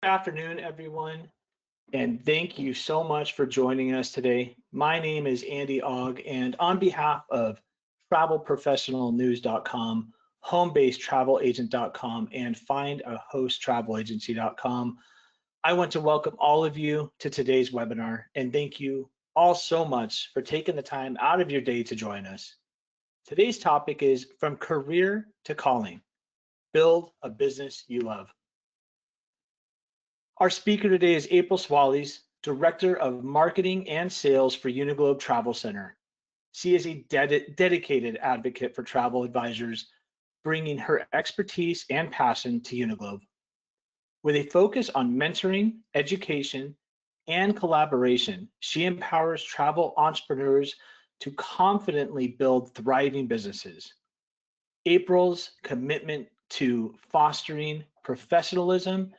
afternoon, everyone, and thank you so much for joining us today. My name is Andy Ogg, and on behalf of travelprofessionalnews.com, homebasedtravelagent.com, and findahosttravelagency.com, I want to welcome all of you to today's webinar, and thank you all so much for taking the time out of your day to join us. Today's topic is From Career to Calling, Build a Business You Love. Our speaker today is April Swallies, Director of Marketing and Sales for Uniglobe Travel Center. She is a dedicated advocate for travel advisors, bringing her expertise and passion to Uniglobe. With a focus on mentoring, education, and collaboration, she empowers travel entrepreneurs to confidently build thriving businesses. April's commitment to fostering professionalism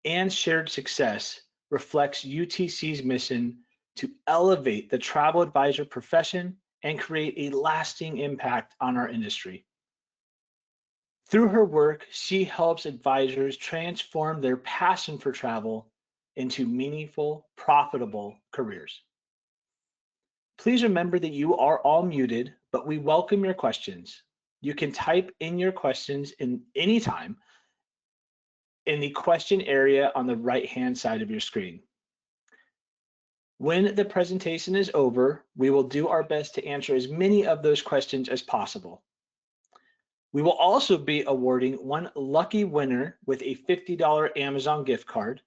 and shared success reflects UTC's mission to elevate the travel advisor profession and create a lasting impact on our industry. Through her work, she helps advisors transform their passion for travel into meaningful, profitable careers. Please remember that you are all muted, but we welcome your questions. You can type in your questions in any time in the question area on the right-hand side of your screen. When the presentation is over, we will do our best to answer as many of those questions as possible. We will also be awarding one lucky winner with a $50 Amazon gift card,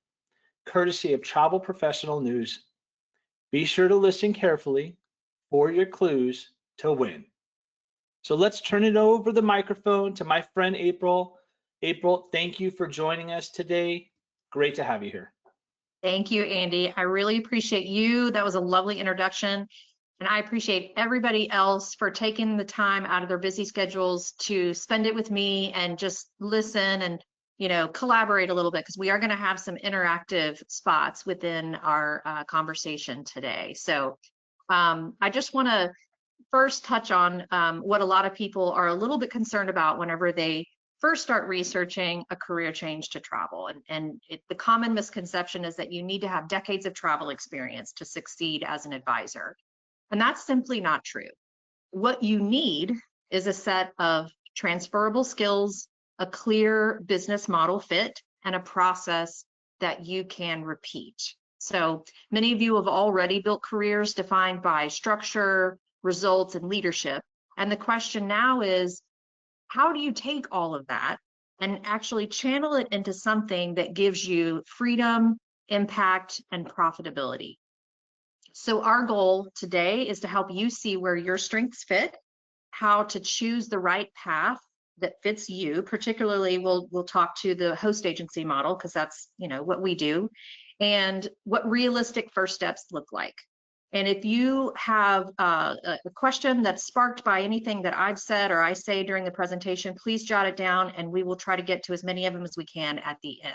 courtesy of Travel Professional News. Be sure to listen carefully for your clues to win. So let's turn it over the microphone to my friend April. April, thank you for joining us today. Great to have you here. Thank you, Andy. I really appreciate you. That was a lovely introduction. And I appreciate everybody else for taking the time out of their busy schedules to spend it with me and just listen and, collaborate a little bit, because we are going to have some interactive spots within our conversation today. So I just want to first touch on what a lot of people are a little bit concerned about whenever they first start researching a career change to travel. The common misconception is that you need to have decades of travel experience to succeed as an advisor. And that's simply not true. What you need is a set of transferable skills, a clear business model fit, and a process that you can repeat. So many of you have already built careers defined by structure, results, and leadership. And the question now is, how do you take all of that and actually channel it into something that gives you freedom, impact, and profitability? So our goal today is to help you see where your strengths fit, how to choose the right path that fits you. Particularly, we'll talk to the host agency model, because that's what we do, and what realistic first steps look like. And if you have a question that's sparked by anything that I've said or I say during the presentation, please jot it down, and we will try to get to as many of them as we can at the end.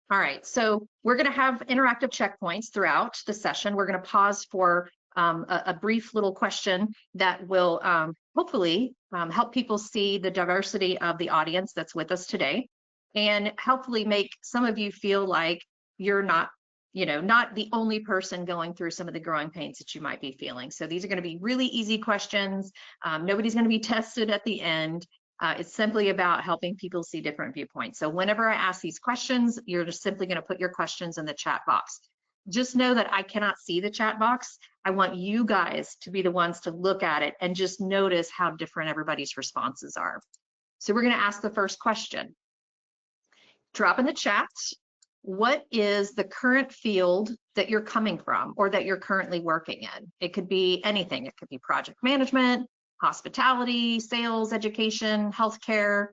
All right, so we're going to have interactive checkpoints throughout the session. We're going to pause for a brief little question that will hopefully help people see the diversity of the audience that's with us today, and hopefully make some of you feel like you're not the only person going through some of the growing pains that you might be feeling. So these are going to be really easy questions. Nobody's going to be tested at the end. It's simply about helping people see different viewpoints. So whenever I ask these questions, you're just simply going to put your questions in the chat box. Just know that I cannot see the chat box. I want you guys to be the ones to look at it and just notice how different everybody's responses are. So we're going to ask the first question. Drop in the chat, what is the current field that you're coming from or that you're currently working in? It could be anything. It could be project management, hospitality, sales, education, healthcare.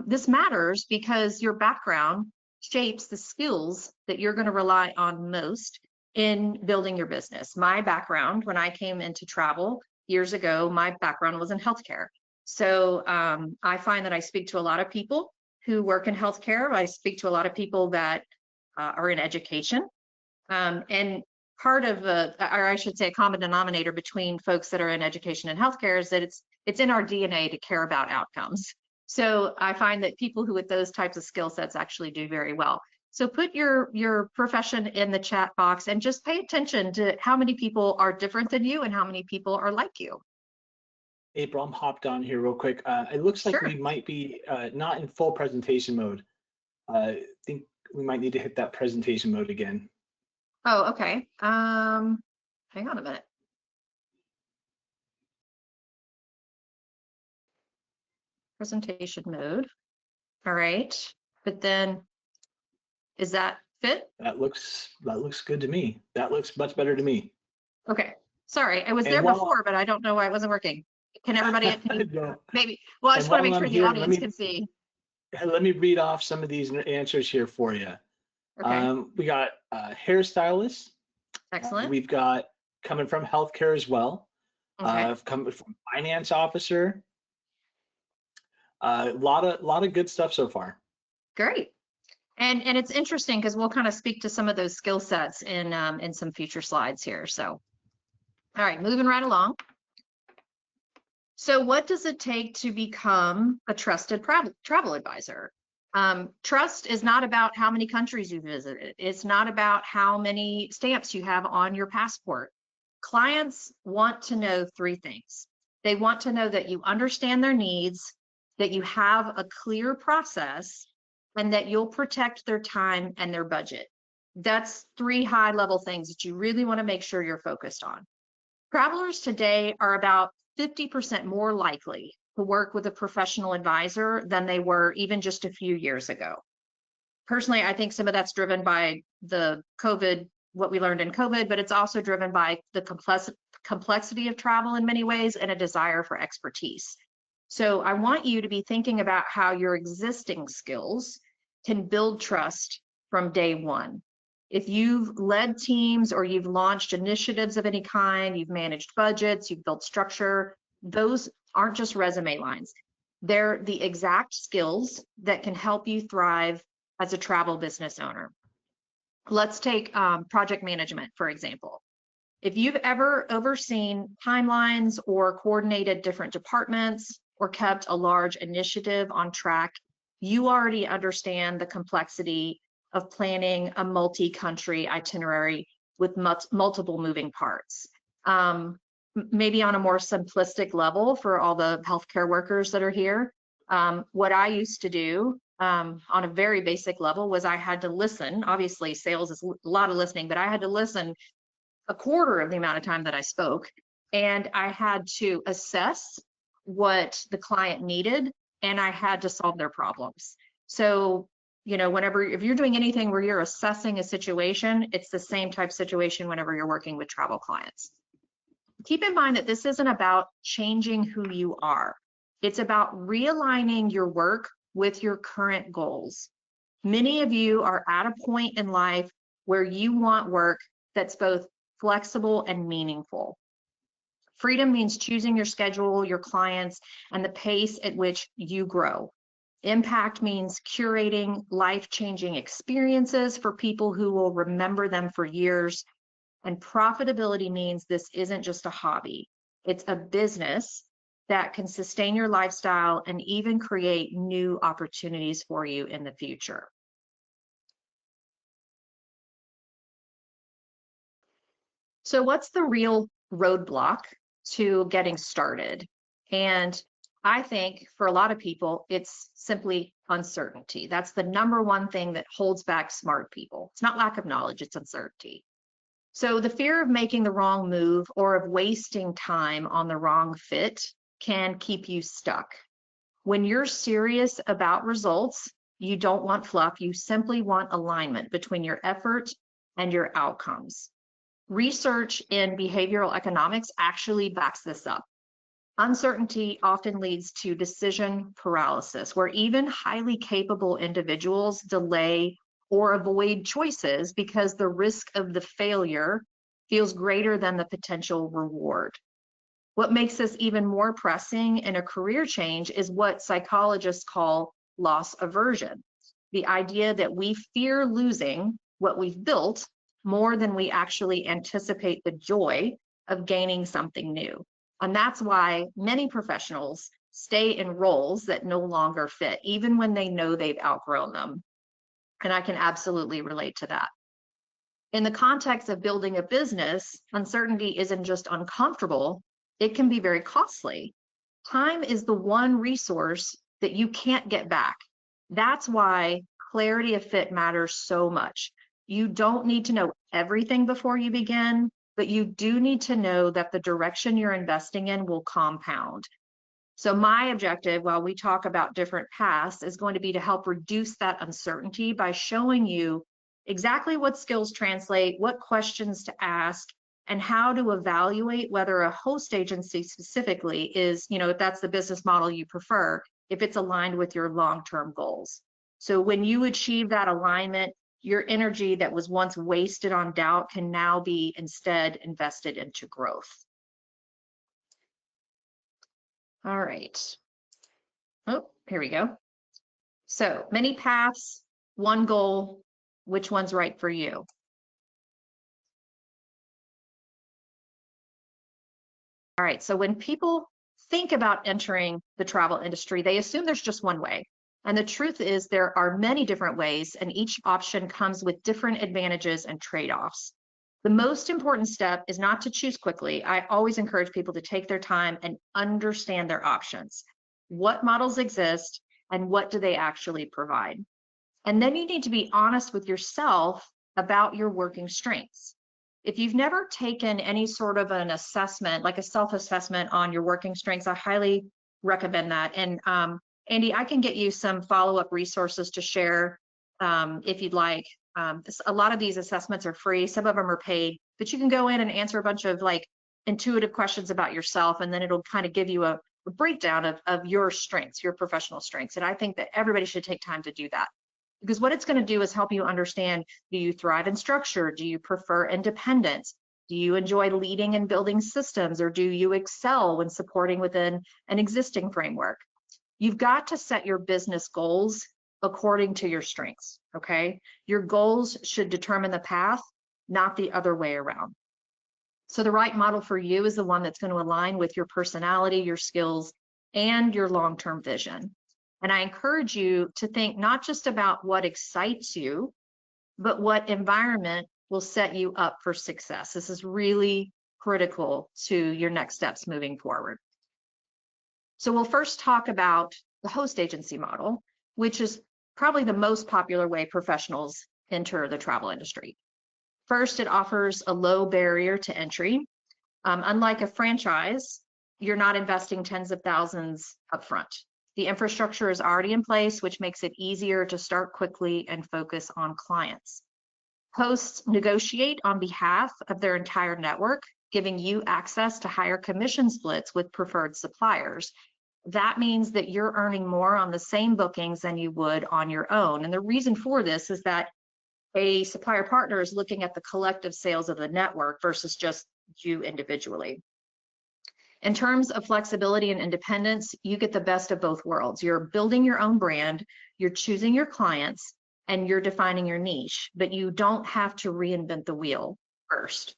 This matters because your background shapes the skills that you're going to rely on most in building your business. My background, when I came into travel years ago, my background was in healthcare. So I find that I speak to a lot of people who work in healthcare. I speak to a lot of people that are in education. And part of or I should say a common denominator between folks that are in education and healthcare is that it's in our DNA to care about outcomes. So I find that people who with those types of skill sets actually do very well. So put your profession in the chat box and just pay attention to how many people are different than you and how many people are like you. April, I'm hopped on here real quick. It looks like we might be not in full presentation mode. I think we might need to hit that presentation mode again. Oh, okay. Hang on a minute. Presentation mode. All right. But then, is that fit? That looks good to me. That looks much better to me. Okay. Sorry, I was And there before, but I don't know why it wasn't working. Can everybody maybe? Well, I just want to make sure the audience can see. Let me read off some of these answers here for you. Okay. We got hairstylists. Excellent. We've got coming from healthcare as well. Okay. Coming from finance officer. A lot of good stuff so far. Great. And it's interesting because we'll kind of speak to some of those skill sets in some future slides here. So, all right, moving right along. So what does it take to become a trusted travel advisor? Trust is not about how many countries you visited. It's not about how many stamps you have on your passport. Clients want to know three things. They want to know that you understand their needs, that you have a clear process, and that you'll protect their time and their budget. That's three high-level things that you really want to make sure you're focused on. Travelers today are about 50% more likely to work with a professional advisor than they were even just a few years ago. Personally, I think some of that's driven by the COVID, what we learned in COVID, but it's also driven by the complexity of travel in many ways and a desire for expertise. So I want you to be thinking about how your existing skills can build trust from day one. If you've led teams or you've launched initiatives of any kind, you've managed budgets, you've built structure, those aren't just resume lines. They're the exact skills that can help you thrive as a travel business owner. Let's take project management, for example. If you've ever overseen timelines or coordinated different departments or kept a large initiative on track, you already understand the complexity of planning a multi-country itinerary with multiple moving parts. Maybe on a more simplistic level for all the healthcare workers that are here, what I used to do on a very basic level was I had to listen. Obviously, sales is a lot of listening, but I had to listen a quarter of the amount of time that I spoke, and I had to assess what the client needed, and I had to solve their problems. So, if you're doing anything where you're assessing a situation, it's the same type situation whenever you're working with travel clients. Keep in mind that this isn't about changing who you are. It's about realigning your work with your current goals. Many of you are at a point in life where you want work that's both flexible and meaningful. Freedom means choosing your schedule, your clients, and the pace at which you grow. Impact means curating life-changing experiences for people who will remember them for years. And profitability means this isn't just a hobby. It's a business that can sustain your lifestyle and even create new opportunities for you in the future. So what's the real roadblock to getting started? And I think for a lot of people, it's simply uncertainty. That's the number one thing that holds back smart people. It's not lack of knowledge, it's uncertainty. So the fear of making the wrong move or of wasting time on the wrong fit can keep you stuck. When you're serious about results, you don't want fluff, you simply want alignment between your effort and your outcomes. Research in behavioral economics actually backs this up. Uncertainty often leads to decision paralysis, where even highly capable individuals delay or avoid choices because the risk of the failure feels greater than the potential reward. What makes this even more pressing in a career change is what psychologists call loss aversion. The idea that we fear losing what we've built more than we actually anticipate the joy of gaining something new. And that's why many professionals stay in roles that no longer fit, even when they know they've outgrown them. And I can absolutely relate to that. In the context of building a business, uncertainty isn't just uncomfortable, it can be very costly. Time is the one resource that you can't get back. That's why clarity of fit matters so much. You don't need to know everything before you begin, but you do need to know that the direction you're investing in will compound. So my objective, while we talk about different paths, is going to be to help reduce that uncertainty by showing you exactly what skills translate, what questions to ask, and how to evaluate whether a host agency specifically is, if that's the business model you prefer, if it's aligned with your long-term goals. So when you achieve that alignment, your energy that was once wasted on doubt can now be instead invested into growth. All right. Oh, here we go. So many paths, one goal. Which one's right for you? All right, so when people think about entering the travel industry, they assume there's just one way. And the truth is there are many different ways, and each option comes with different advantages and trade-offs. The most important step is not to choose quickly. I always encourage people to take their time and understand their options. What models exist and what do they actually provide? And then you need to be honest with yourself about your working strengths. If you've never taken any sort of an assessment, like a self-assessment on your working strengths, I highly recommend that. And Andy, I can get you some follow-up resources to share if you'd like. A lot of these assessments are free, some of them are paid, but you can go in and answer a bunch of like intuitive questions about yourself, and then it'll kind of give you a breakdown of your strengths, your professional strengths. And I think that everybody should take time to do that. Because what it's going to do is help you understand, do you thrive in structure? Do you prefer independence? Do you enjoy leading and building systems, or do you excel when supporting within an existing framework? You've got to set your business goals according to your strengths, okay? Your goals should determine the path, not the other way around. So the right model for you is the one that's going to align with your personality, your skills, and your long-term vision. And I encourage you to think not just about what excites you, but what environment will set you up for success. This is really critical to your next steps moving forward. So we'll first talk about the host agency model, which is probably the most popular way professionals enter the travel industry. First, it offers a low barrier to entry. Unlike a franchise, you're not investing tens of thousands upfront. The infrastructure is already in place, which makes it easier to start quickly and focus on clients. Hosts negotiate on behalf of their entire network, giving you access to higher commission splits with preferred suppliers. That means that you're earning more on the same bookings than you would on your own. And the reason for this is that a supplier partner is looking at the collective sales of the network versus just you individually. In terms of flexibility and independence, you get the best of both worlds. You're building your own brand, you're choosing your clients, and you're defining your niche, but you don't have to reinvent the wheel first.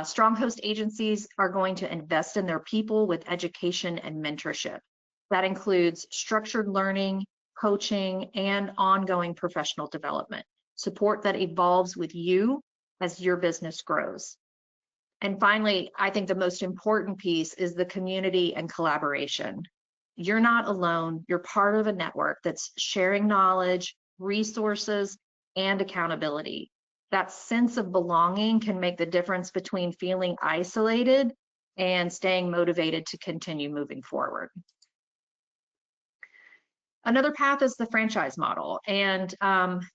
Strong host agencies are going to invest in their people with education and mentorship. That includes structured learning, coaching, and ongoing professional development, support that evolves with you as your business grows. And finally, I think the most important piece is the community and collaboration. You're not alone. You're part of a network that's sharing knowledge, resources, and accountability. That sense of belonging can make the difference between feeling isolated and staying motivated to continue moving forward. Another path is the franchise model. And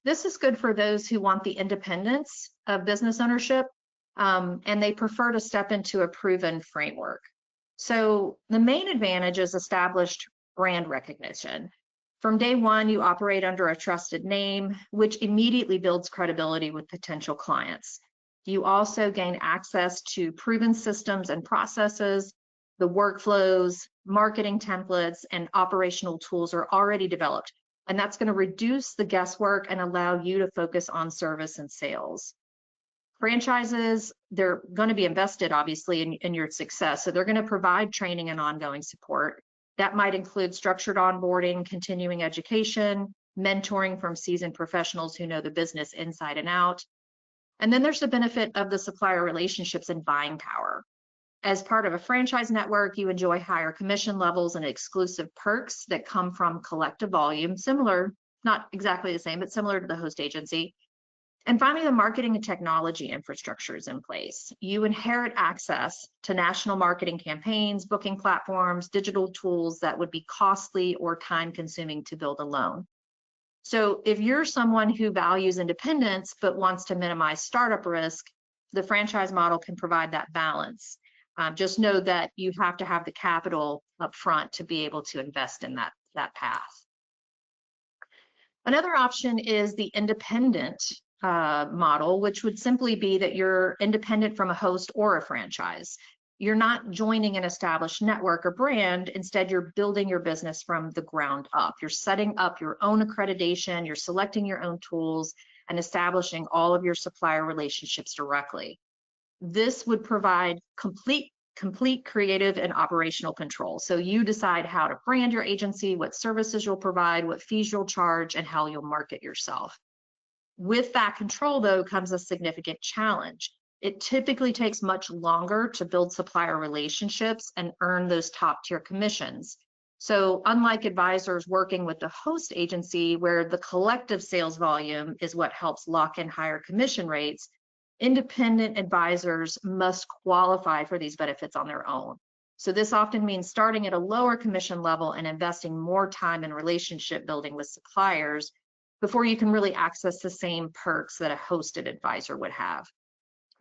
this is good for those who want the independence of business ownership, and they prefer to step into a proven framework. So the main advantage is established brand recognition. From day one, you operate under a trusted name, which immediately builds credibility with potential clients. You also gain access to proven systems and processes. The workflows, marketing templates, and operational tools are already developed, and that's going to reduce the guesswork and allow you to focus on service and sales. Franchises, they're going to be invested, obviously, in your success. So they're going to provide training and ongoing support. That might include structured onboarding, continuing education, mentoring from seasoned professionals who know the business inside and out. And then there's the benefit of the supplier relationships and buying power. As part of a franchise network, you enjoy higher commission levels and exclusive perks that come from collective volume, similar, not exactly the same, but similar to the host agency. And finally, the marketing and technology infrastructure is in place. You inherit access to national marketing campaigns, booking platforms, digital tools that would be costly or time-consuming to build alone. So if you're someone who values independence but wants to minimize startup risk, the franchise model can provide that balance. Just know that you have to have the capital up front to be able to invest in that path. Another option is the independent model, which would simply be that you're independent from a host or a franchise. You're not joining an established network or brand. Instead, you're building your business from the ground up. You're setting up your own accreditation, you're selecting your own tools, and establishing all of your supplier relationships directly. This would provide complete creative and operational control. So you decide how to brand your agency, what services you'll provide, what fees you'll charge, and how you'll market yourself. With that control, though, comes a significant challenge. It typically takes much longer to build supplier relationships and earn those top-tier commissions. So unlike advisors working with the host agency, where the collective sales volume is what helps lock in higher commission rates, independent advisors must qualify for these benefits on their own. So this often means starting at a lower commission level and investing more time in relationship building with suppliers before you can really access the same perks that a hosted advisor would have.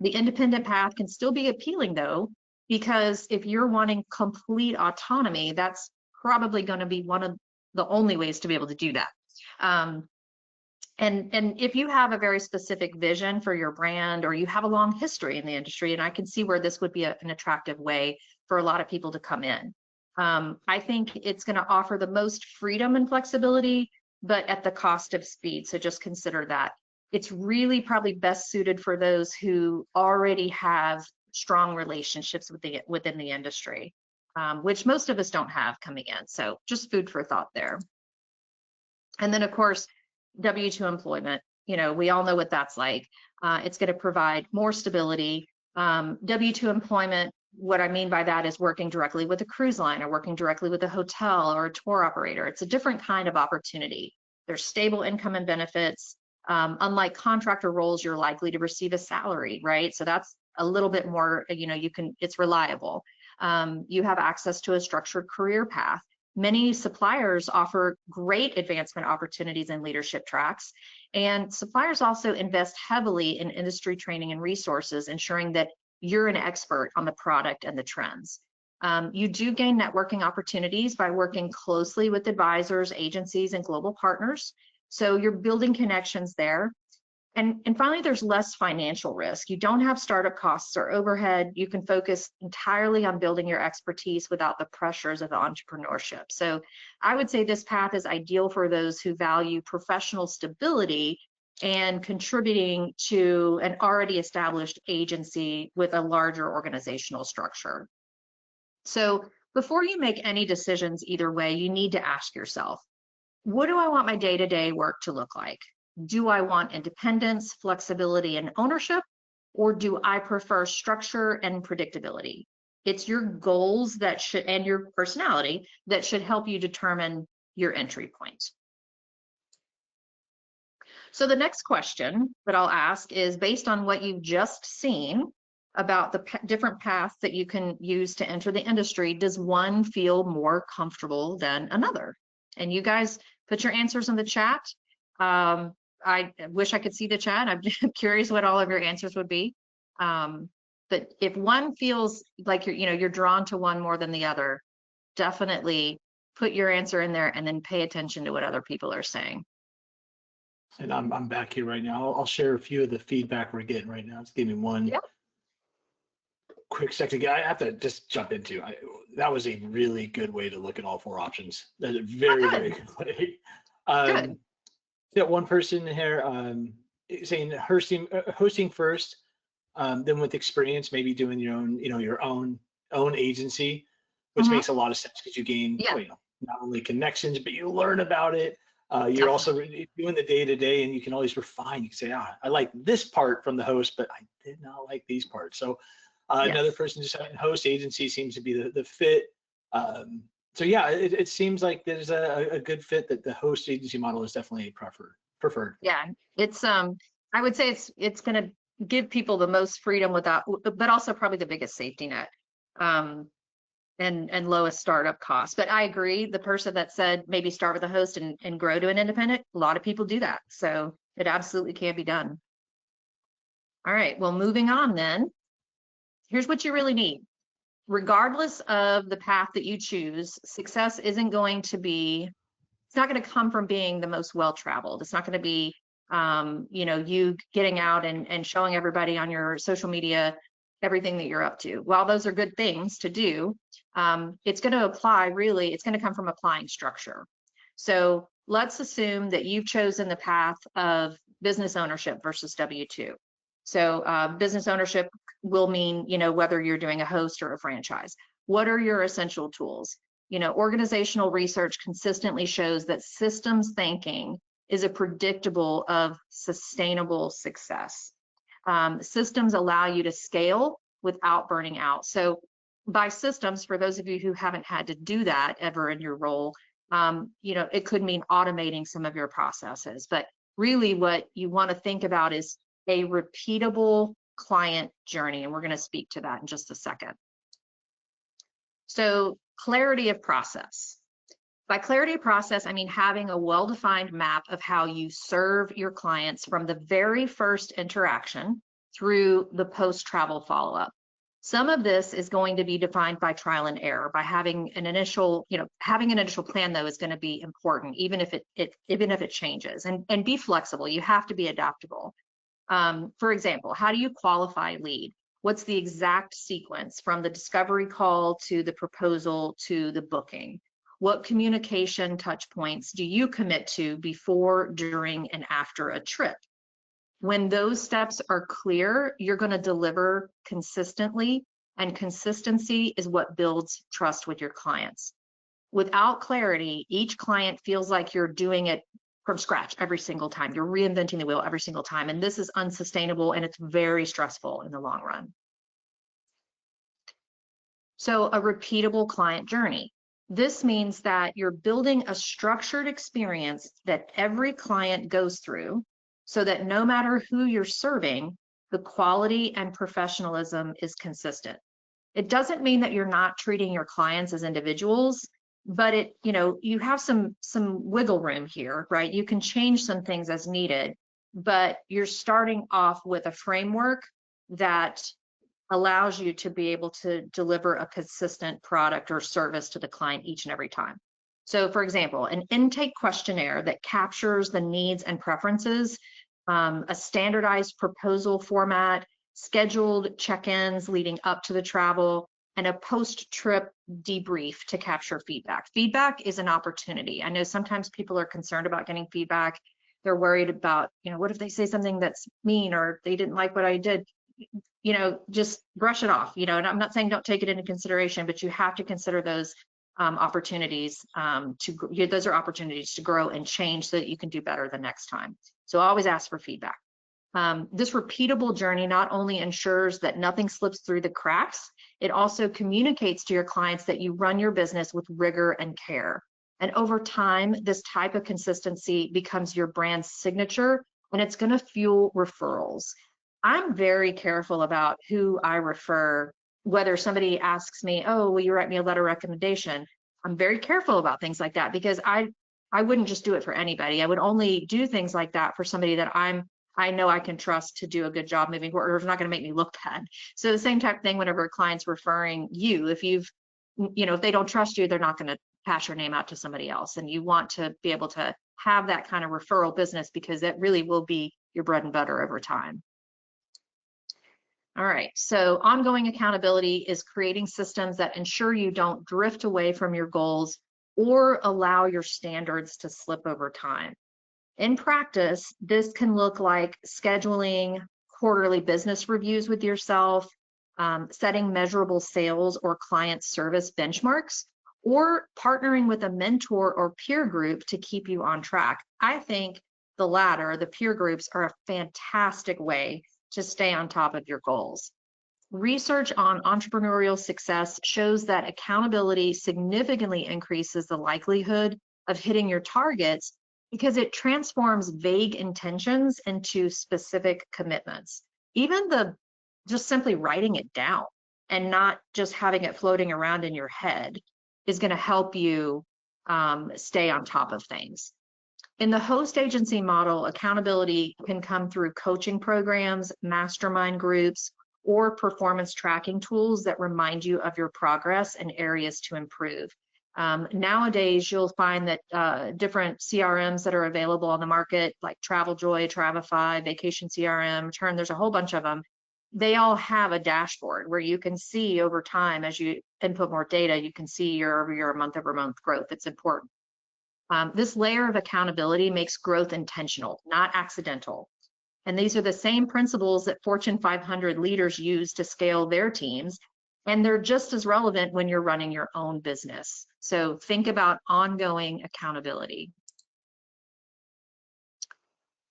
The independent path can still be appealing, though, because if you're wanting complete autonomy, that's probably going to be one of the only ways to be able to do that. And if you have a very specific vision for your brand, or you have a long history in the industry, and I can see where this would be an attractive way for a lot of people to come in. I think it's going to offer the most freedom and flexibility, but at the cost of speed. So just consider that. It's really probably best suited for those who already have strong relationships within the industry, which most of us don't have coming in. So just food for thought there. And then, of course, W-2 employment. You know, we all know what that's like. It's going to provide more stability. W-2 employment, what I mean by that is working directly with a cruise line or working directly with a hotel or a tour operator. It's a different kind of opportunity. There's stable income and benefits. Unlike contractor roles, you're likely to receive a salary, right? So that's a little bit more, you know, it's reliable. You have access to a structured career path. Many suppliers offer great advancement opportunities and leadership tracks, and suppliers also invest heavily in industry training and resources, ensuring that you're an expert on the product and the trends. You do gain networking opportunities by working closely with advisors, agencies, and global partners. So you're building connections there. And finally, there's less financial risk. You don't have startup costs or overhead. You can focus entirely on building your expertise without the pressures of entrepreneurship. So I would say this path is ideal for those who value professional stability and contributing to an already established agency with a larger organizational structure. So before you make any decisions either way, you need to ask yourself, what do I want my day-to-day work to look like? Do I want independence, flexibility, and ownership, or do I prefer structure and predictability? It's your goals that should, and your personality, that should help you determine your entry point. So the next question that I'll ask is, based on what you've just seen about the different paths that you can use to enter the industry, does one feel more comfortable than another? And you guys put your answers in the chat. I wish I could see the chat. I'm curious what all of your answers would be. But if one feels like you're drawn to one more than the other, definitely put your answer in there and then pay attention to what other people are saying. And I'm back here right now. I'll share a few of the feedback we're getting right now. Just give me one quick second. I have to just jump into. That was a really good way to look at all four options. That's a very, very good way. Got one person here saying hosting first, then with experience, maybe doing your own, your own agency, which Mhm. makes a lot of sense because you gain, Yeah, not only connections, but you learn about it. You're also definitely. doing the day to day, and you can always refine. You can say, I like this part from the host, but I did not like these parts. So another Yes. person just having host agency seems to be the fit. So yeah, it seems like there's a good fit, that the host agency model is definitely preferred. Yeah. It's I would say it's gonna give people the most freedom without, but also probably the biggest safety net. Um, and lowest startup cost. But I agree, the person that said maybe start with a host and grow to an independent, a lot of people do that. So it absolutely can be done. All right, well, moving on then. Here's what you really need. Regardless of the path that you choose, success isn't going to be, it's not going to come from being the most well-traveled. It's not going to be, you getting out and showing everybody on your social media everything that you're up to. While those are good things to do, it's going to apply, really, it's going to come from applying structure. So let's assume that you've chosen the path of business ownership versus W-2. So business ownership will mean, whether you're doing a host or a franchise. What are your essential tools? Organizational research consistently shows that systems thinking is a predictable of sustainable success. Systems allow you to scale without burning out. So by systems, for those of you who haven't had to do that ever in your role, it could mean automating some of your processes. But really what you want to think about is a repeatable client journey. And we're going to speak to that in just a second. So clarity of process. By clarity of process, I mean having a well-defined map of how you serve your clients from the very first interaction through the post-travel follow-up. Some of this is going to be defined by trial and error. By having an initial, having an initial plan though is going to be important, even if it changes. And be flexible. You have to be adaptable. For example, how do you qualify a lead? What's the exact sequence from the discovery call to the proposal to the booking? What communication touch points do you commit to before, during, and after a trip? When those steps are clear, you're going to deliver consistently, and consistency is what builds trust with your clients. Without clarity, each client feels like you're doing it from scratch every single time. You're reinventing the wheel every single time. And this is unsustainable, and it's very stressful in the long run. So a repeatable client journey. This means that you're building a structured experience that every client goes through, so that no matter who you're serving, the quality and professionalism is consistent. It doesn't mean that you're not treating your clients as individuals, but you have some wiggle room here, right? You can change some things as needed, but you're starting off with a framework that allows you to be able to deliver a consistent product or service to the client each and every time. So for example, an intake questionnaire that captures the needs and preferences, a standardized proposal format, scheduled check-ins leading up to the travel, and a post-trip debrief to capture feedback. Feedback is an opportunity. I know sometimes people are concerned about getting feedback. They're worried about, what if they say something that's mean, or they didn't like what I did? Just brush it off, and I'm not saying don't take it into consideration, but you have to consider those opportunities those are opportunities to grow and change so that you can do better the next time. So always ask for feedback. This repeatable journey not only ensures that nothing slips through the cracks, it also communicates to your clients that you run your business with rigor and care. And over time, this type of consistency becomes your brand's signature, and it's going to fuel referrals. I'm very careful about who I refer, whether somebody asks me, oh, will you write me a letter of recommendation? I'm very careful about things like that, because I wouldn't just do it for anybody. I would only do things like that for somebody that I know I can trust to do a good job moving forward, or it's not going to make me look bad. So the same type of thing whenever a client's referring you, if they don't trust you, they're not going to pass your name out to somebody else. And you want to be able to have that kind of referral business, because it really will be your bread and butter over time. All right, so ongoing accountability is creating systems that ensure you don't drift away from your goals or allow your standards to slip over time. In practice, this can look like scheduling quarterly business reviews with yourself, setting measurable sales or client service benchmarks, or partnering with a mentor or peer group to keep you on track. I think the latter, the peer groups, are a fantastic way to stay on top of your goals. Research on entrepreneurial success shows that accountability significantly increases the likelihood of hitting your targets because it transforms vague intentions into specific commitments. Even just simply writing it down and not just having it floating around in your head is going to help you stay on top of things. In the host agency model, accountability can come through coaching programs, mastermind groups, or performance tracking tools that remind you of your progress and areas to improve. Nowadays, you'll find that different CRMs that are available on the market, like TravelJoy, Travify, Vacation CRM, Turn, there's a whole bunch of them. They all have a dashboard where you can see over time, as you input more data, you can see year-over-year, month-over-month growth. It's important. This layer of accountability makes growth intentional, not accidental. And these are the same principles that Fortune 500 leaders use to scale their teams. And they're just as relevant when you're running your own business. So think about ongoing accountability.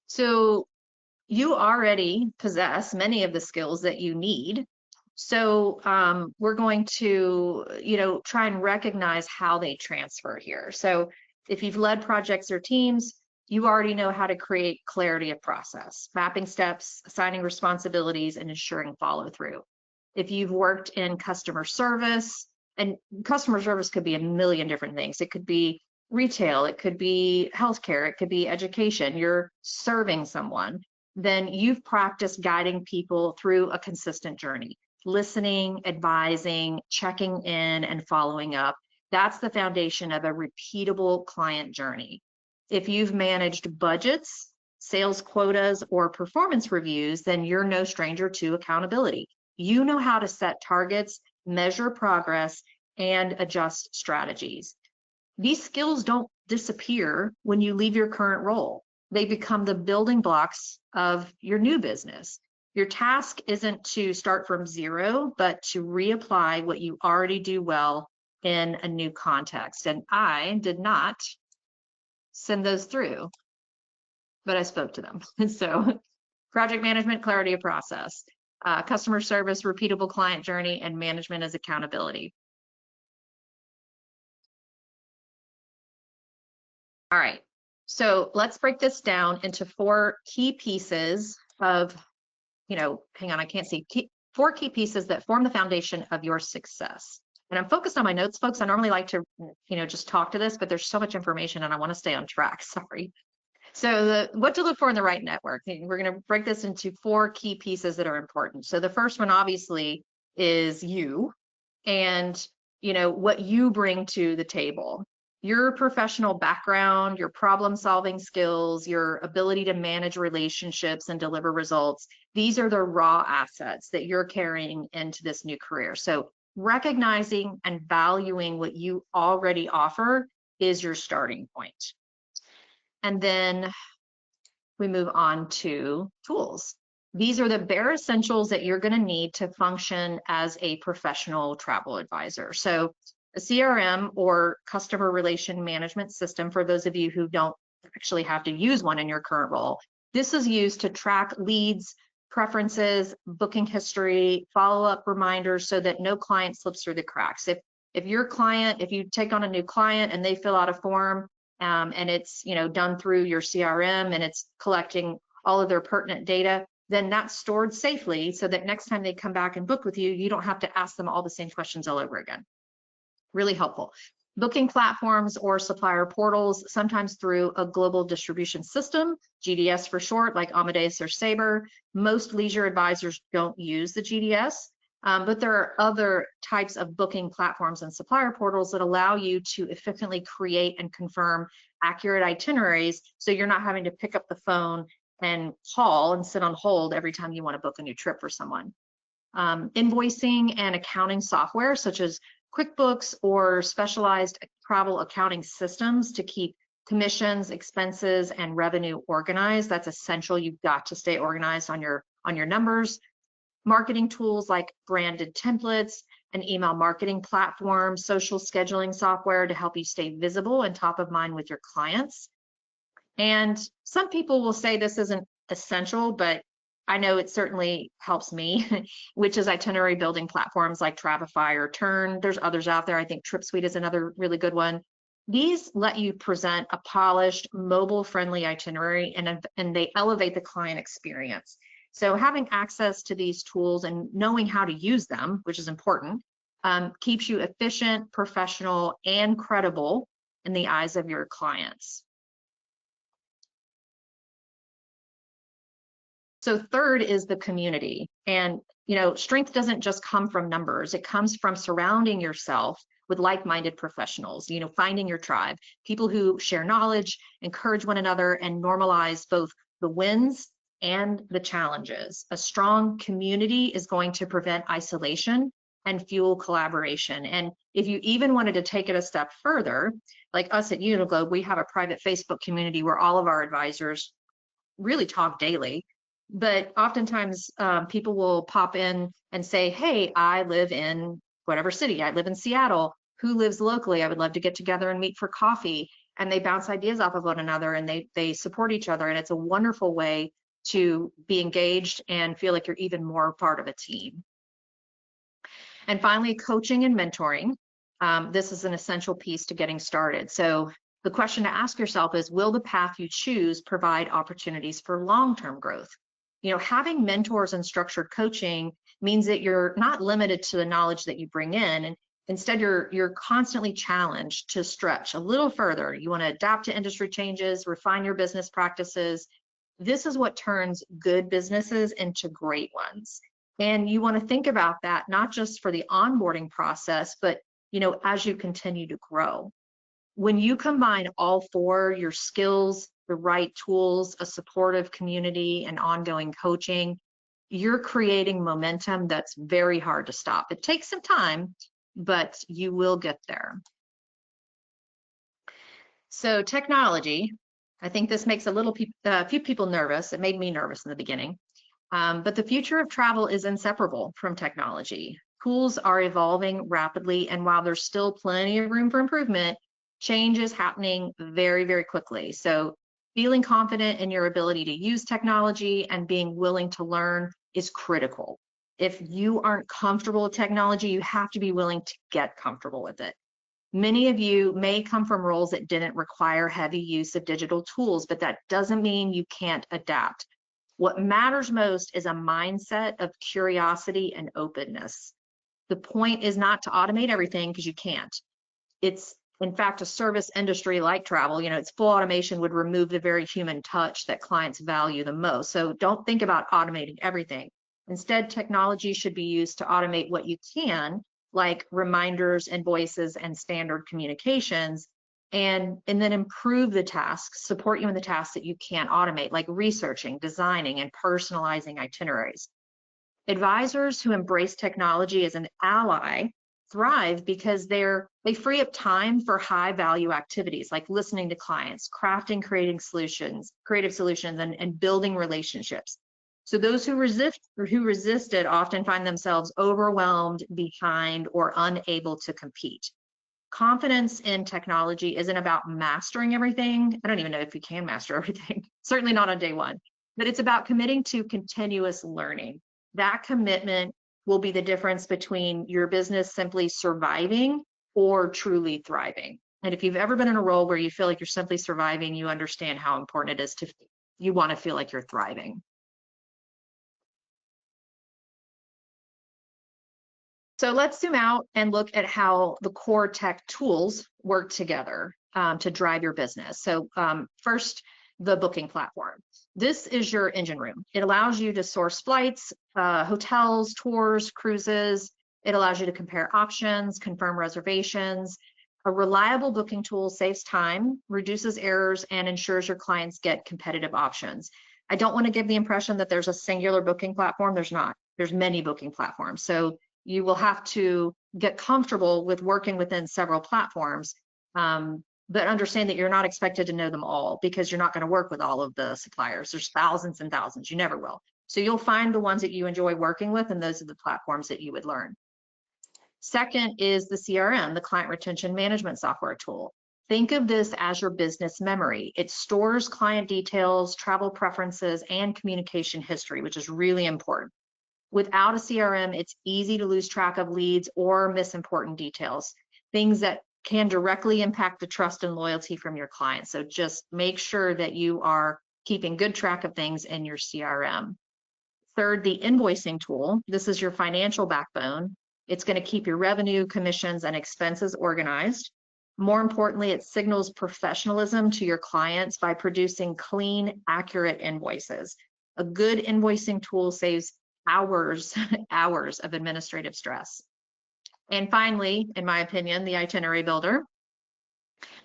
So you already possess many of the skills that you need. So we're going to, try and recognize how they transfer here. So if you've led projects or teams, you already know how to create clarity of process, mapping steps, assigning responsibilities, and ensuring follow through. If you've worked in customer service, and customer service could be a million different things. It could be retail, it could be healthcare, it could be education. You're serving someone, then you've practiced guiding people through a consistent journey, listening, advising, checking in, and following up. That's the foundation of a repeatable client journey. If you've managed budgets, sales quotas, or performance reviews, then you're no stranger to accountability. You know how to set targets, measure progress, and adjust strategies. These skills don't disappear when you leave your current role. They become the building blocks of your new business. Your task isn't to start from zero, but to reapply what you already do well in a new context. And I did not send those through, but I spoke to them. And so project management, clarity of process, customer service, repeatable client journey, and management as accountability. All right, so let's break this down into 4 key pieces of, hang on, I can't see, 4 key pieces that form the foundation of your success. And I'm focused on my notes, folks. I normally like to, just talk to this, but there's so much information and I want to stay on track, sorry. So what to look for in the right network. We're going to break this into 4 key pieces that are important. So the first one obviously is you and, what you bring to the table. Your professional background, your problem-solving skills, your ability to manage relationships and deliver results. These are the raw assets that you're carrying into this new career. So recognizing and valuing what you already offer is your starting point. And then we move on to tools. These are the bare essentials that you're going to need to function as a professional travel advisor. So a CRM, or customer relation management system, for those of you who don't actually have to use one in your current role, this is used to track leads, preferences, booking history, follow-up reminders so that no client slips through the cracks. If you take on a new client and they fill out a form and it's done through your CRM and it's collecting all of their pertinent data, then that's stored safely so that next time they come back and book with you, you don't have to ask them all the same questions all over again. Really helpful. Booking platforms or supplier portals, sometimes through a global distribution system, GDS for short, like Amadeus or Sabre. Most leisure advisors don't use the GDS, but there are other types of booking platforms and supplier portals that allow you to efficiently create and confirm accurate itineraries, so you're not having to pick up the phone and call and sit on hold every time you want to book a new trip for someone. Invoicing and accounting software, such as QuickBooks or specialized travel accounting systems to keep commissions, expenses, and revenue organized. That's essential. You've got to stay organized on your on your numbers. Marketing tools like branded templates, an email marketing platform, social scheduling software to help you stay visible and top of mind with your clients. And some people will say this isn't essential, but I know it certainly helps me, which is itinerary building platforms like Travefy or Turn. There's others out there. I think TripSuite is another really good one. These let you present a polished, mobile-friendly itinerary, and they elevate the client experience. So having access to these tools and knowing how to use them, which is important, keeps you efficient, professional, and credible in the eyes of your clients. So third is the community. And, strength doesn't just come from numbers. It comes from surrounding yourself with like-minded professionals, finding your tribe, people who share knowledge, encourage one another, and normalize both the wins and the challenges. A strong community is going to prevent isolation and fuel collaboration. And if you even wanted to take it a step further, like us at Uniglobe, we have a private Facebook community where all of our advisors really talk daily. But oftentimes people will pop in and say, hey, I live in whatever city. I live in Seattle. Who lives locally? I would love to get together and meet for coffee. And they bounce ideas off of one another, and they support each other. And it's a wonderful way to be engaged and feel like you're even more part of a team. And finally, coaching and mentoring. This is an essential piece to getting started. So the question to ask yourself is, will the path you choose provide opportunities for long-term growth? Having mentors and structured coaching means that you're not limited to the knowledge that you bring in, and instead you're constantly challenged to stretch a little further. You want to adapt to industry changes, refine your business practices. This is what turns good businesses into great ones. And you want to think about that not just for the onboarding process, but as you continue to grow. When you combine all four, your skills, the right tools, a supportive community, and ongoing coaching, you're creating momentum that's very hard to stop. It takes some time, but you will get there. So technology, I think this makes a few people nervous. It made me nervous in the beginning. But the future of travel is inseparable from technology. Tools are evolving rapidly, and while there's still plenty of room for improvement, change is happening very, very quickly. So feeling confident in your ability to use technology and being willing to learn is critical. If you aren't comfortable with technology, you have to be willing to get comfortable with it. Many of you may come from roles that didn't require heavy use of digital tools, but that doesn't mean you can't adapt. What matters most is a mindset of curiosity and openness. The point is not to automate everything, because you can't. It's, in fact, a service industry like travel, its full automation would remove the very human touch that clients value the most. So don't think about automating everything. Instead, technology should be used to automate what you can, like reminders, invoices, and standard communications, and then improve the tasks, support you in the tasks that you can't automate, like researching, designing, and personalizing itineraries. Advisors who embrace technology as an ally thrive because they free up time for high value activities like listening to clients, crafting creative solutions, and building relationships. So those who resist it often find themselves overwhelmed, behind, or unable to compete. Confidence in technology isn't about mastering everything. I don't even know if you can master everything, certainly not on day one, but it's about committing to continuous learning. That commitment will be the difference between your business simply surviving or truly thriving. And if you've ever been in a role where you feel like you're simply surviving, you understand how important it is you want to feel like you're thriving. So let's zoom out and look at how the core tech tools work together to drive your business. So first, the booking platform. This is your engine room. It allows you to source flights, hotels, tours, cruises. It allows you to compare options, confirm reservations. A reliable booking tool saves time, reduces errors, and ensures your clients get competitive options. I don't want to give the impression that there's a singular booking platform. There's not. There's many booking platforms. So you will have to get comfortable with working within several platforms, but understand that you're not expected to know them all, because you're not going to work with all of the suppliers. There's thousands and thousands. You never will. So you'll find the ones that you enjoy working with, and those are the platforms that you would learn. Second is the CRM, the client retention management software tool. Think of this as your business memory. It stores client details, travel preferences, and communication history, which is really important. Without a CRM, it's easy to lose track of leads or miss important details, things that can directly impact the trust and loyalty from your clients. So just make sure that you are keeping good track of things in your CRM. Third, the invoicing tool. This is your financial backbone. It's going to keep your revenue, commissions, and expenses organized. More importantly, it signals professionalism to your clients by producing clean, accurate invoices. A good invoicing tool saves hours of administrative stress. And finally, in my opinion, the itinerary builder.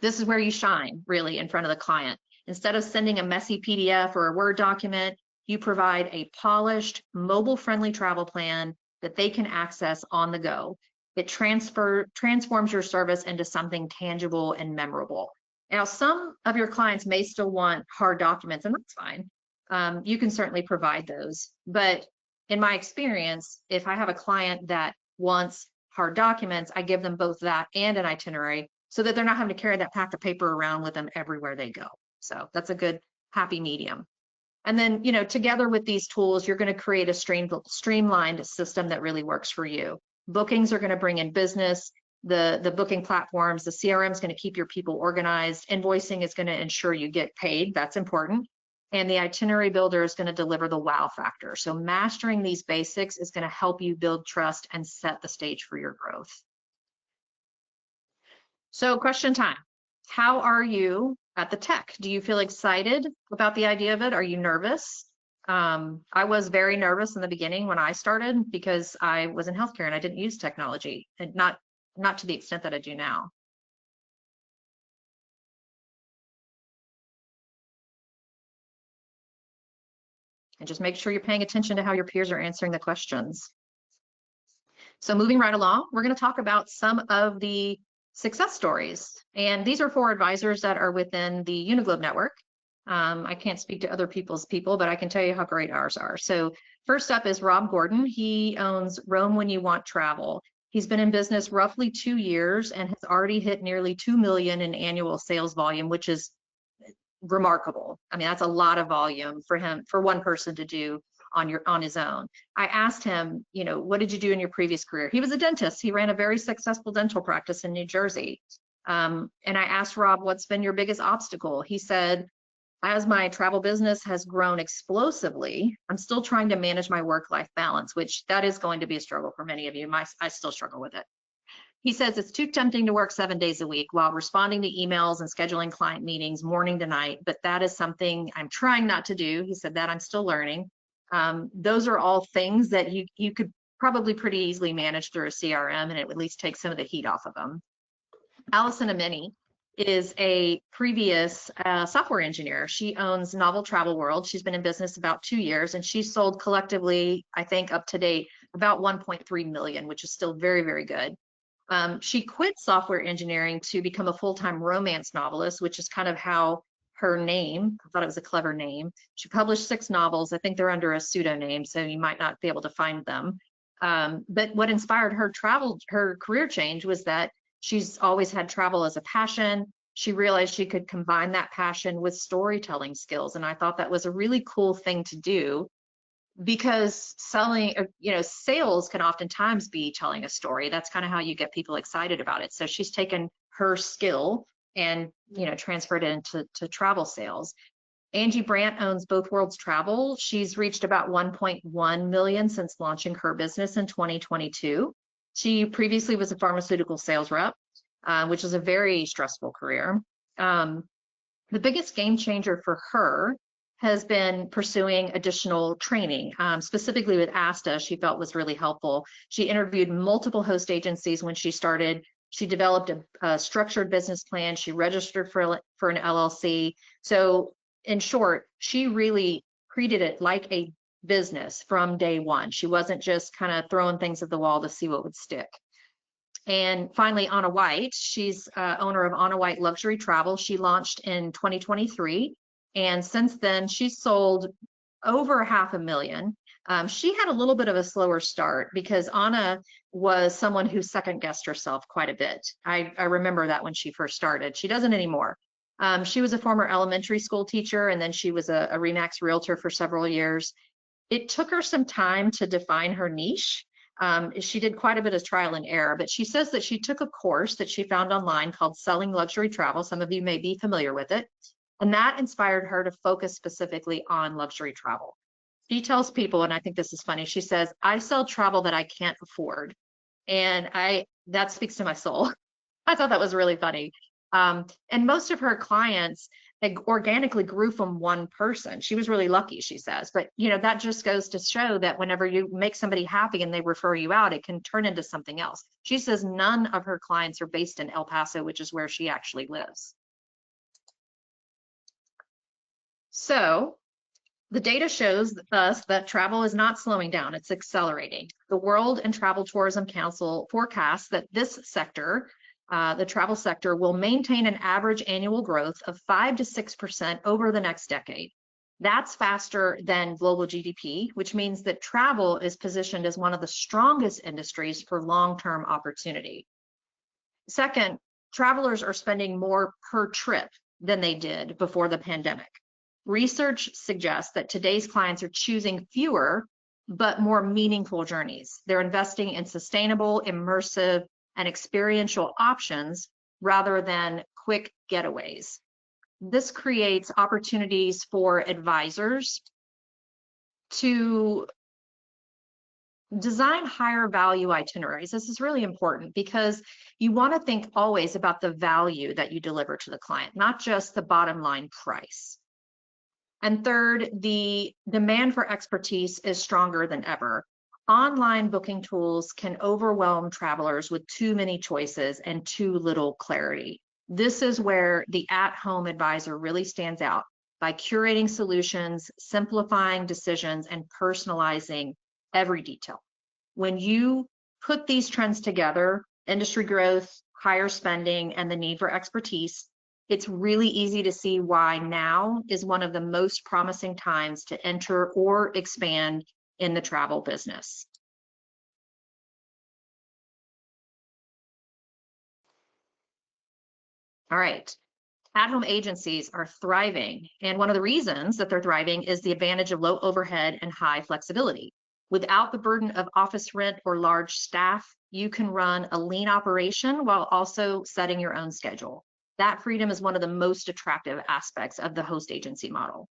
This is where you shine, really, in front of the client. Instead of sending a messy PDF or a Word document, you provide a polished, mobile-friendly travel plan that they can access on the go. It transforms your service into something tangible and memorable. Now, some of your clients may still want hard documents, and that's fine. You can certainly provide those. But in my experience, if I have a client that wants hard documents, I give them both that and an itinerary so that they're not having to carry that pack of paper around with them everywhere they go. So that's a good happy medium. And then, together with these tools, you're going to create a streamlined system that really works for you. Bookings are going to bring in business. The booking platforms, the CRM is going to keep your people organized. Invoicing is going to ensure you get paid. That's important. And the itinerary builder is going to deliver the wow factor. So mastering these basics is going to help you build trust and set the stage for your growth. So question time. How are you at the tech? Do you feel excited about the idea of it? Are you nervous? I was very nervous in the beginning when I started because I was in healthcare and I didn't use technology, and not to the extent that I do now. And just make sure you're paying attention to how your peers are answering the questions. So moving right along, we're going to talk about some of the success stories. And these are for advisors that are within the Uniglobe network. I can't speak to other people's people, but I can tell you how great ours are. So first up is Rob Gordon. He owns Roam When You Want Travel. He's been in business roughly 2 years and has already hit nearly 2 million in annual sales volume, which is remarkable. I mean, that's a lot of volume for him, for one person to do on his own. I asked him, what did you do in your previous career? He was a dentist. He ran a very successful dental practice in New Jersey. And I asked Rob, what's been your biggest obstacle? He said, as my travel business has grown explosively, I'm still trying to manage my work-life balance, which that is going to be a struggle for many of you. I still struggle with it. He says it's too tempting to work 7 days a week while responding to emails and scheduling client meetings morning to night, but that is something I'm trying not to do. He said that I'm still learning. Those are all things that you could probably pretty easily manage through a CRM, and it would at least take some of the heat off of them. Allison Amini is a previous software engineer. She owns Novel Travel World. She's been in business about 2 years, and she's sold collectively, I think up to date, about 1.3 million, which is still very, very good. She quit software engineering to become a full-time romance novelist, which is kind of how her name, I thought it was a clever name. She published 6 novels. I think they're under a pseudonym, so you might not be able to find them. But what inspired her career change was that she's always had travel as a passion. She realized she could combine that passion with storytelling skills. And I thought that was a really cool thing to do, because selling, sales can oftentimes be telling a story. That's kind of how you get people excited about it. So she's taken her skill and, transferred it into travel sales. Angie Brandt owns Both Worlds Travel. She's reached about 1.1 million since launching her business in 2022. She previously was a pharmaceutical sales rep, which is a very stressful career. The biggest game changer for her has been pursuing additional training, specifically with ASTA. She felt was really helpful. She interviewed multiple host agencies when she started. She developed a structured business plan. She registered for an LLC. So in short, she really treated it like a business from day one. She wasn't just kind of throwing things at the wall to see what would stick. And finally, Anna White, she's owner of Anna White Luxury Travel. She launched in 2023. And since then, she's sold over 500,000. She had a little bit of a slower start because Anna was someone who second guessed herself quite a bit. I remember that when she first started. She doesn't anymore. She was a former elementary school teacher, and then she was a RE/MAX realtor for several years. It took her some time to define her niche. She did quite a bit of trial and error, but she says that she took a course that she found online called Selling Luxury Travel. Some of you may be familiar with it. And that inspired her to focus specifically on luxury travel. She tells people, and I think this is funny, she says, I sell travel that I can't afford. And that speaks to my soul. I thought that was really funny. And most of her clients organically grew from one person. She was really lucky, she says. But that just goes to show that whenever you make somebody happy and they refer you out, it can turn into something else. She says none of her clients are based in El Paso, which is where she actually lives. So the data shows us that travel is not slowing down, it's accelerating. The World and Travel Tourism Council forecasts that this sector, the travel sector, will maintain an average annual growth of 5 to 6% over the next decade. That's faster than global GDP, which means that travel is positioned as one of the strongest industries for long-term opportunity. Second, travelers are spending more per trip than they did before the pandemic. Research suggests that today's clients are choosing fewer but more meaningful journeys. They're investing in sustainable, immersive, and experiential options rather than quick getaways. This creates opportunities for advisors to design higher value itineraries. This is really important because you want to think always about the value that you deliver to the client, not just the bottom line price. And third, the demand for expertise is stronger than ever. Online booking tools can overwhelm travelers with too many choices and too little clarity. This is where the at-home advisor really stands out by curating solutions, simplifying decisions, and personalizing every detail. When you put these trends together, industry growth, higher spending, and the need for expertise, it's really easy to see why now is one of the most promising times to enter or expand in the travel business. All right, at-home agencies are thriving. And one of the reasons that they're thriving is the advantage of low overhead and high flexibility. Without the burden of office rent or large staff, you can run a lean operation while also setting your own schedule. That freedom is one of the most attractive aspects of the host agency model.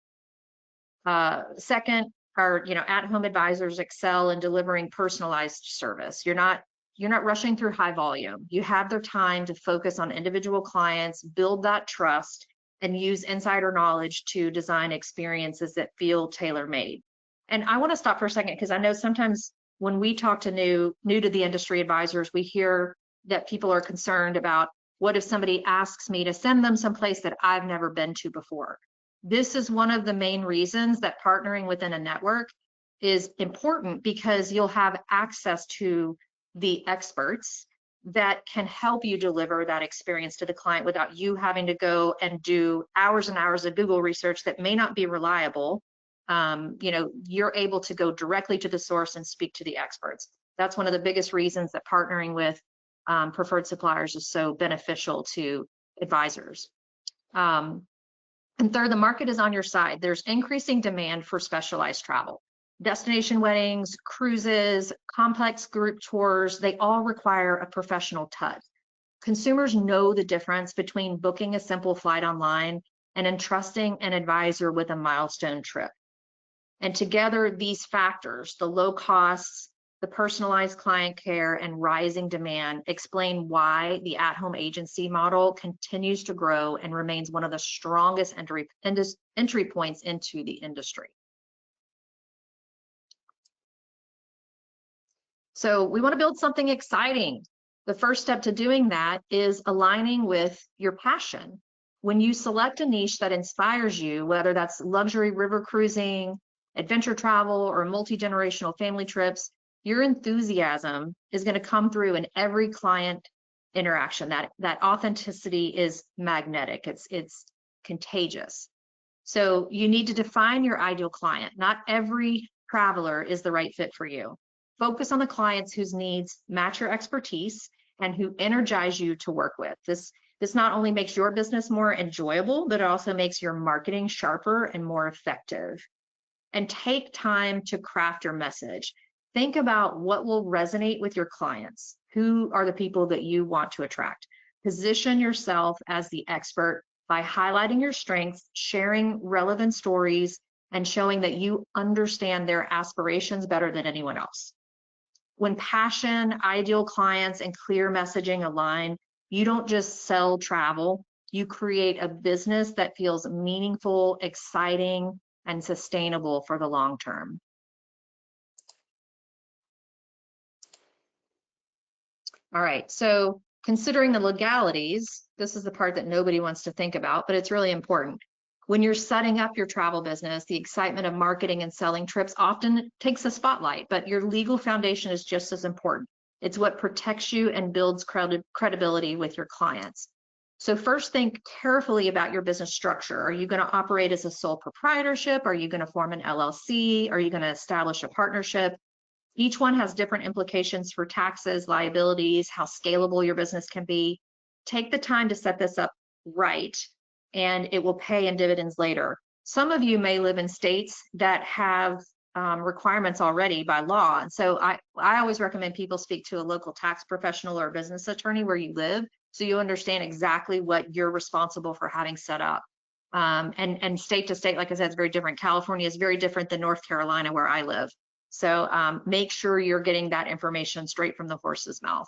Second, our at-home advisors excel in delivering personalized service. You're not rushing through high volume. You have their time to focus on individual clients, build that trust, and use insider knowledge to design experiences that feel tailor-made. And I want to stop for a second because I know sometimes when we talk to new to the industry advisors, we hear that people are concerned about, what if somebody asks me to send them someplace that I've never been to before? This is one of the main reasons that partnering within a network is important, because you'll have access to the experts that can help you deliver that experience to the client without you having to go and do hours and hours of Google research that may not be reliable. You're able to go directly to the source and speak to the experts. That's one of the biggest reasons that partnering with preferred suppliers is so beneficial to advisors. And third, the market is on your side. There's increasing demand for specialized travel. Destination weddings, cruises, complex group tours, they all require a professional touch. Consumers know the difference between booking a simple flight online and entrusting an advisor with a milestone trip. And together, these factors, the low costs, the personalized client care, and rising demand, explain why the at-home agency model continues to grow and remains one of the strongest entry points into the industry. So we want to build something exciting. The first step to doing that is aligning with your passion. When you select a niche that inspires you, whether that's luxury river cruising, adventure travel, or multi-generational family trips, your enthusiasm is going to come through in every client interaction. That authenticity is magnetic. It's contagious. So you need to define your ideal client. Not every traveler is the right fit for you. Focus on the clients whose needs match your expertise and who energize you to work with. This not only makes your business more enjoyable, but it also makes your marketing sharper and more effective. And take time to craft your message. Think about what will resonate with your clients. Who are the people that you want to attract? Position yourself as the expert by highlighting your strengths, sharing relevant stories, and showing that you understand their aspirations better than anyone else. When passion, ideal clients, and clear messaging align, you don't just sell travel, you create a business that feels meaningful, exciting, and sustainable for the long term. All right, so considering the legalities, this is the part that nobody wants to think about, but it's really important. When you're setting up your travel business, the excitement of marketing and selling trips often takes the spotlight, but your legal foundation is just as important. It's what protects you and builds credibility with your clients. So first, think carefully about your business structure. Are you going to operate as a sole proprietorship? Are you going to form an LLC? Are you going to establish a partnership? Each one has different implications for taxes, liabilities, how scalable your business can be. Take the time to set this up right, and it will pay in dividends later. Some of you may live in states that have requirements already by law. And so I always recommend people speak to a local tax professional or business attorney where you live, so you understand exactly what you're responsible for having set up. And state to state, like I said, it's very different. California is very different than North Carolina, where I live. So make sure you're getting that information straight from the horse's mouth.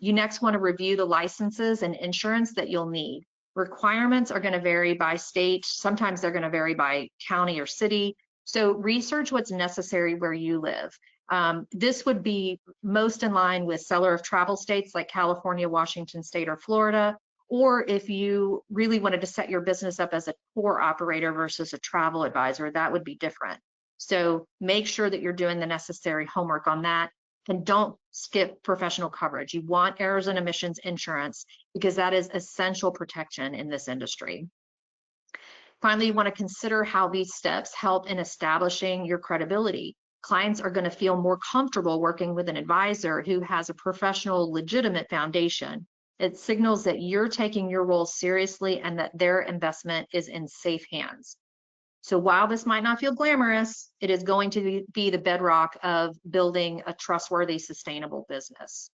You next want to review the licenses and insurance that you'll need. Requirements are going to vary by state. Sometimes they're going to vary by county or city. So research what's necessary where you live. This would be most in line with seller of travel states like California, Washington State, or Florida. Or if you really wanted to set your business up as a tour operator versus a travel advisor, that would be different. So make sure that you're doing the necessary homework on that, and don't skip professional coverage. You want errors and omissions insurance because that is essential protection in this industry. Finally, you want to consider how these steps help in establishing your credibility. Clients are going to feel more comfortable working with an advisor who has a professional, legitimate foundation. It signals that you're taking your role seriously and that their investment is in safe hands. So while this might not feel glamorous, it is going to be the bedrock of building a trustworthy, sustainable business.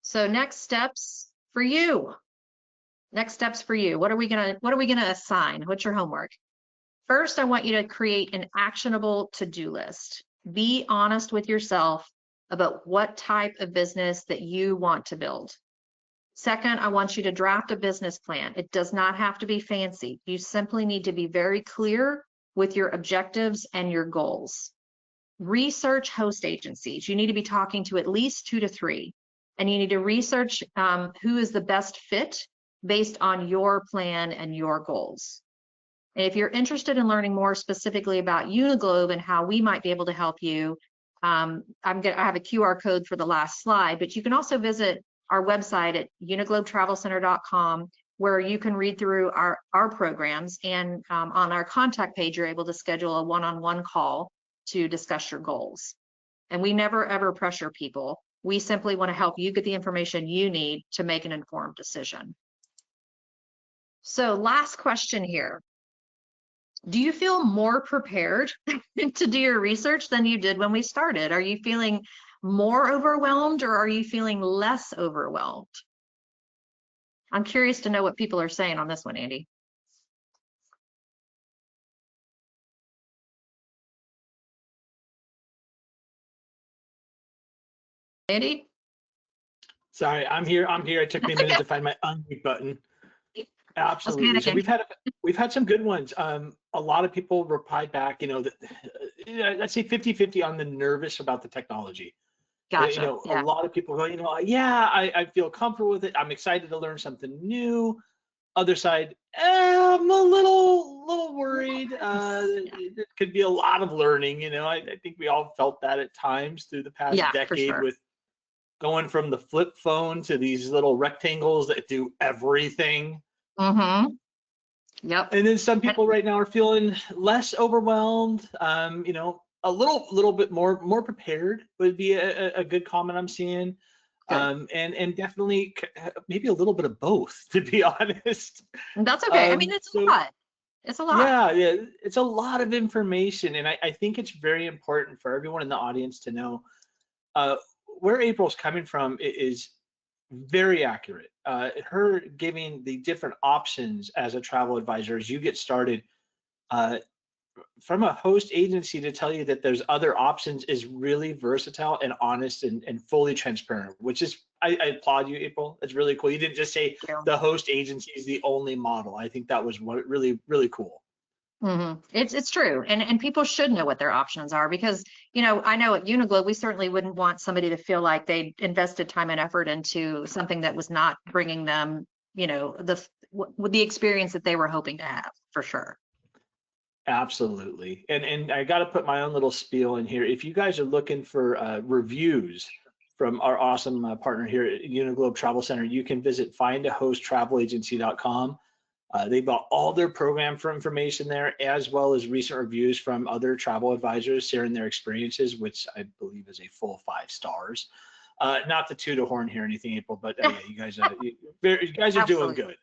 So next steps for you. Next steps for you. What are we gonna assign? What's your homework? First, I want you to create an actionable to-do list. Be honest with yourself about what type of business that you want to build. Second, I want you to draft a business plan. It does not have to be fancy. You simply need to be very clear with your objectives and your goals. Research host agencies. You need to be talking to at least 2 to 3, and you need to research who is the best fit based on your plan and your goals. And if you're interested in learning more specifically about Uniglobe and how we might be able to help you, I have a QR code for the last slide, but you can also visit our website at uniglobetravelcenter.com, where you can read through our programs, and on our contact page, you're able to schedule a one-on-one call to discuss your goals. And we never ever pressure people. We simply want to help you get the information you need to make an informed decision. So last question here. Do you feel more prepared to do your research than you did when we started? Are you feeling more overwhelmed, or are you feeling less overwhelmed? I'm curious to know what people are saying on this one, Andy. Andy? Sorry, I'm here. It took me a minute to find my unmute button. Absolutely. So we've had some good ones. A lot of people replied back, let's say 50-50 on the nervous about the technology. Gotcha. A lot of people go, yeah, I feel comfortable with it. I'm excited to learn something new. Other side, I'm a little worried. It could be a lot of learning. I think we all felt that at times through the past decade with going from the flip phone to these little rectangles that do everything. Mm-hmm. Yep. And then some people right now are feeling less overwhelmed. You know, a little bit more prepared would be a good comment I'm seeing. Good. And definitely maybe a little bit of both, to be honest. And that's okay. I mean, it's a So lot. It's a lot. yeah, it's a lot of information, and I think it's very important for everyone in the audience to know uh, where April's coming from is very accurate. Her giving the different options as a travel advisor as you get started, uh, from a host agency to tell you that there's other options is really versatile and honest and fully transparent, which is, I applaud you, April. It's really cool. You didn't just say Thank you. the host agency is the only model. I think that was what really cool. It's true, and people should know what their options are because I know at Uniglobe we certainly wouldn't want somebody to feel like they invested time and effort into something that was not bringing them the experience that they were hoping to have for sure. Absolutely. And I got to put my own little spiel in here. If you guys are looking for reviews from our awesome partner here at Uniglobe Travel Center, you can visit findahosttravelagency.com. They've got all their program for information there, as well as recent reviews from other travel advisors sharing their experiences, which I believe is a full 5 stars. Not to toot a horn here or anything, April, but yeah, you guys are doing Absolutely. good.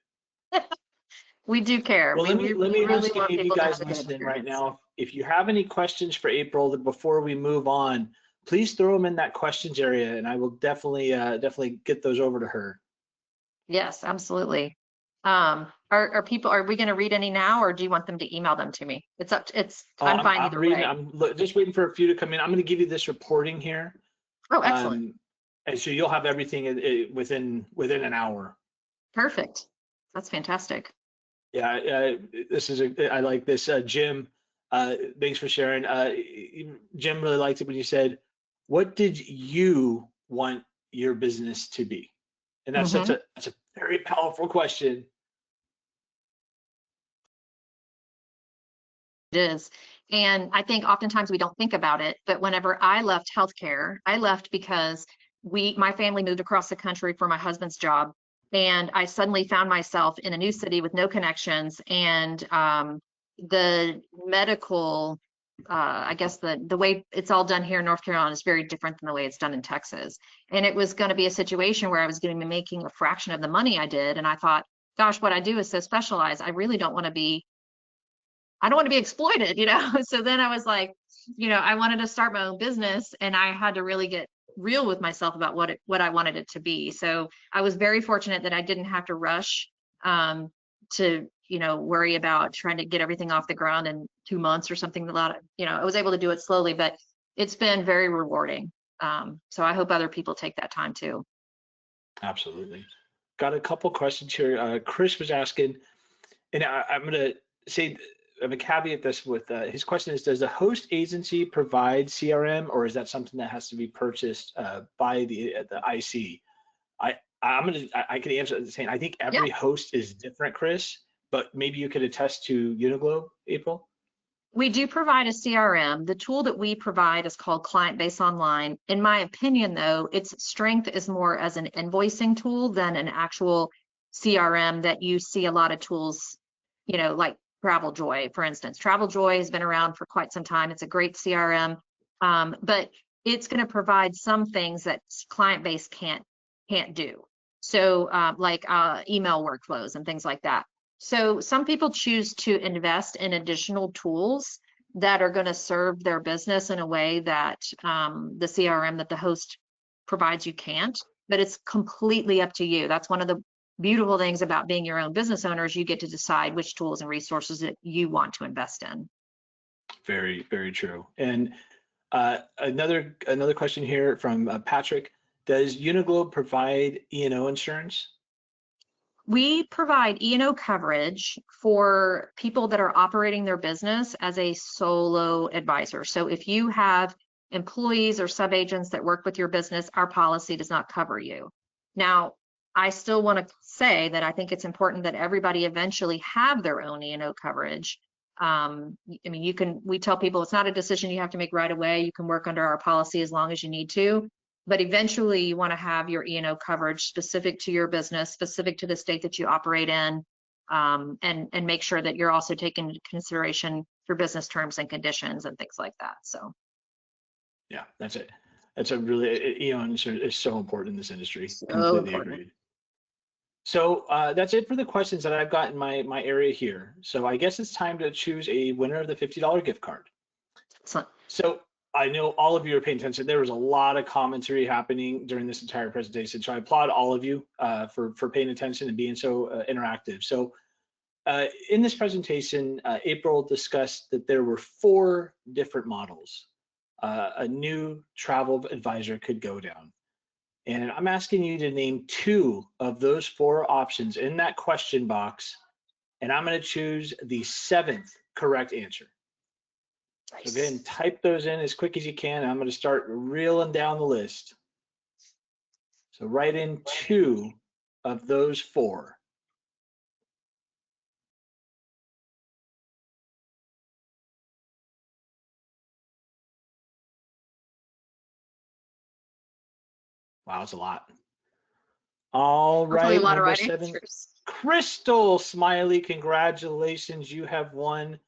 We do care. Well, We, we, let we me really ask any want of you people to have guys a good listening right experience. now, if you have any questions for April before we move on, please throw them in that questions area, and I will definitely get those over to her. Yes, absolutely. Are we going to read any now, or do you want them to email them to me? Oh, I'm fine I'm either reading. way. I'm just waiting for a few to come in. I'm going to give you this reporting here, Oh, excellent. and so you'll have everything within an hour. Perfect. That's fantastic. Yeah, I like this. Jim, thanks for sharing. Jim really liked it when you said, "What did you want your business to be?" And Hmm. that's a very powerful question. It is. And I think oftentimes we don't think about it, but whenever I left healthcare, I left because my family moved across the country for my husband's job. And I suddenly found myself in a new city with no connections. And the medical, I guess the way it's all done here in North Carolina is very different than the way it's done in Texas. And it was going to be a situation where I was going to be making a fraction of the money I did. And I thought, gosh, what I do is so specialized. I really don't want to be exploited. So then I was like, I wanted to start my own business and I had to really get real with myself about what I wanted it to be. So I was very fortunate that I didn't have to rush to, worry about trying to get everything off the ground in 2 months or something. I was able to do it slowly, but it's been very rewarding. So I hope other people take that time too. Absolutely. Got a couple questions here. Chris was asking, and I'm going to say, I'm going to caveat this with his question is, does the host agency provide CRM, or is that something that has to be purchased by the IC? I can answer the same. I think Yeah. every host is different, Chris, but maybe you could attest to Uniglobe, April. We do provide a CRM. The tool that we provide is called Client Base Online. In my opinion, though, its strength is more as an invoicing tool than an actual CRM that you see a lot of tools, like TravelJoy, for instance. TravelJoy has been around for quite some time. It's a great CRM, but it's going to provide some things that Client Base can't do. So, like email workflows and things like that. So some people choose to invest in additional tools that are going to serve their business in a way that the CRM that the host provides you can't, but it's completely up to you. That's one of the beautiful things about being your own business owner is you get to decide which tools and resources that you want to invest in. Very, very true. And another question here from Patrick. Does Uniglobe provide E&O insurance? We provide E&O coverage for people that are operating their business as a solo advisor. So if you have employees or subagents that work with your business, our policy does not cover you. Now, I still want to say that I think it's important that everybody eventually have their own E&O coverage. I mean, we tell people it's not a decision you have to make right away. You can work under our policy as long as you need to. But eventually you want to have your E&O coverage specific to your business, specific to the state that you operate in, and make sure that you're also taking into consideration your business terms and conditions and things like that. So Yeah, that's it. That's a really, E&O is so important in this industry. so Completely important. agreed. So that's it for the questions that I've got in my area here. So I guess it's time to choose a winner of the $50 gift card. Excellent. So I know all of you are paying attention. There was a lot of commentary happening during this entire presentation. So I applaud all of you for paying attention and being so interactive. So in this presentation, April discussed that there were 4 different models a new travel advisor could go down. And I'm asking you to name 2 of those 4 options in that question box, and I'm going to choose the 7th correct answer. So go ahead and type those in as quick as you can. I'm going to start reeling down the list. So write in 2 of those 4. Wow, that's a lot. All Hopefully a right, lot of number right 7. answers. Crystal Smiley, congratulations. You have won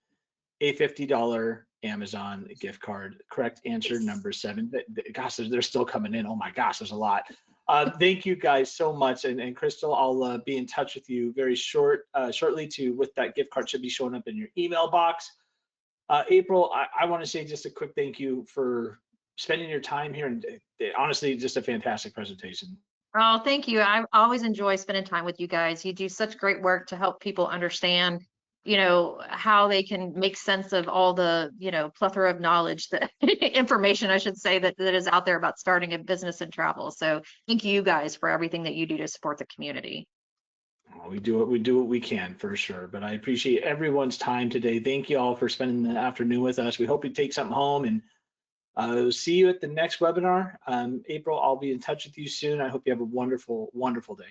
a $50 Amazon gift card. Correct answer, number 7. Gosh, they're still coming in. Oh my gosh, there's a lot. Thank you guys so much. And Crystal, I'll be in touch with you very shortly with that gift card should be showing up in your email box. April, I want to say just a quick thank you for spending your time here, and honestly, just a fantastic presentation. Oh, thank you. I always enjoy spending time with you guys. You do such great work to help people understand, how they can make sense of all the, plethora of knowledge, that information, I should say, that is out there about starting a business and travel. So thank you guys for everything that you do to support the community. We do what we can for sure, but I appreciate everyone's time today. Thank you all for spending the afternoon with us. We hope you take something home, and see you at the next webinar. April, I'll be in touch with you soon. I hope you have a wonderful, wonderful day.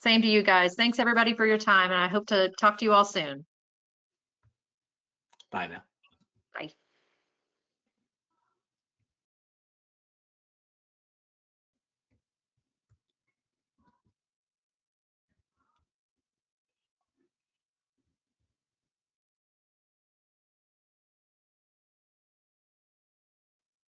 Same to you guys. Thanks everybody for your time, and I hope to talk to you all soon. Bye now.